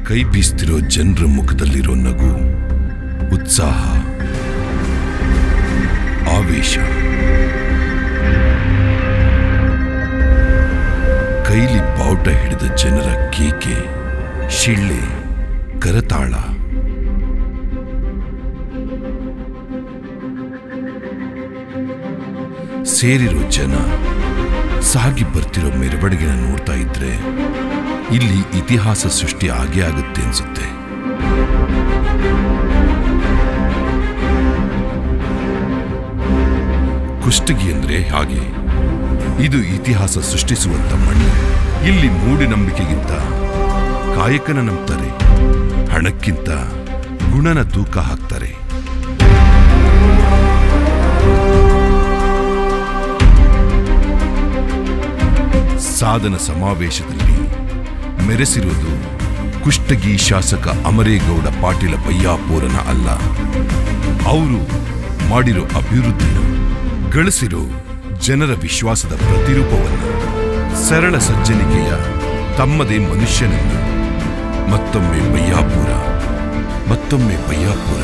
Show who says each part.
Speaker 1: ಕೈ ಬೀಸ್ತಿರೋ ಜನರ ಮುಖದಲ್ಲಿರೋ ನಗು, ಉತ್ಸಾಹ, ಆವೇಶ, ಕೈಲಿ ಬಾವುಟ ಹಿಡಿದ ಜನರ ಕೇಕೆ, ಶಿಳ್ಳೆ, ಕರತಾಳ, ಸೇರಿರೋ ಜನ, ಸಾಗಿ ಬರ್ತಿರೋ ಮೆರವಣಿಗೆನ ನೋಡ್ತಾ ಇದ್ರೆ ಇಲ್ಲಿ ಇತಿಹಾಸ ಸೃಷ್ಟಿ ಆಗೇ ಆಗುತ್ತೆ ಅನ್ಸುತ್ತೆ. ಕುಷ್ಟಗಿ ಅಂದ್ರೆ ಹಾಗೆ, ಇದು ಇತಿಹಾಸ ಸೃಷ್ಟಿಸುವಂತ ಮಣ್ಣು. ಇಲ್ಲಿ ಮೂಢನಂಬಿಕೆಗಿಂತ ಕಾಯಕನ ನಂಬ್ತಾರೆ, ಹಣಕ್ಕಿಂತ ಗುಣನ ತೂಕ ಹಾಕ್ತಾರೆ. ಸಾಧನ ಸಮಾವೇಶದಲ್ಲಿ ಮೆರೆಸಿರುವುದು ಕುಷ್ಟಗಿ ಶಾಸಕ ಅಮರೇಗೌಡ ಪಾಟೀಲ ಬಯ್ಯಾಪೂರನ ಅಲ್ಲ, ಅವರು ಮಾಡಿರೋ ಅಭಿವೃದ್ಧಿನ, ಗಳಿಸಿರೋ ಜನರ ವಿಶ್ವಾಸದ ಪ್ರತಿರೂಪವನ್ನು, ಸರಳ ಸಜ್ಜನಿಕೆಯ ತಮ್ಮದೇ ಮನುಷ್ಯನನ್ನು. ಮತ್ತೊಮ್ಮೆ ಬಯ್ಯಾಪೂರ, ಮತ್ತೊಮ್ಮೆ ಬಯ್ಯಾಪೂರ.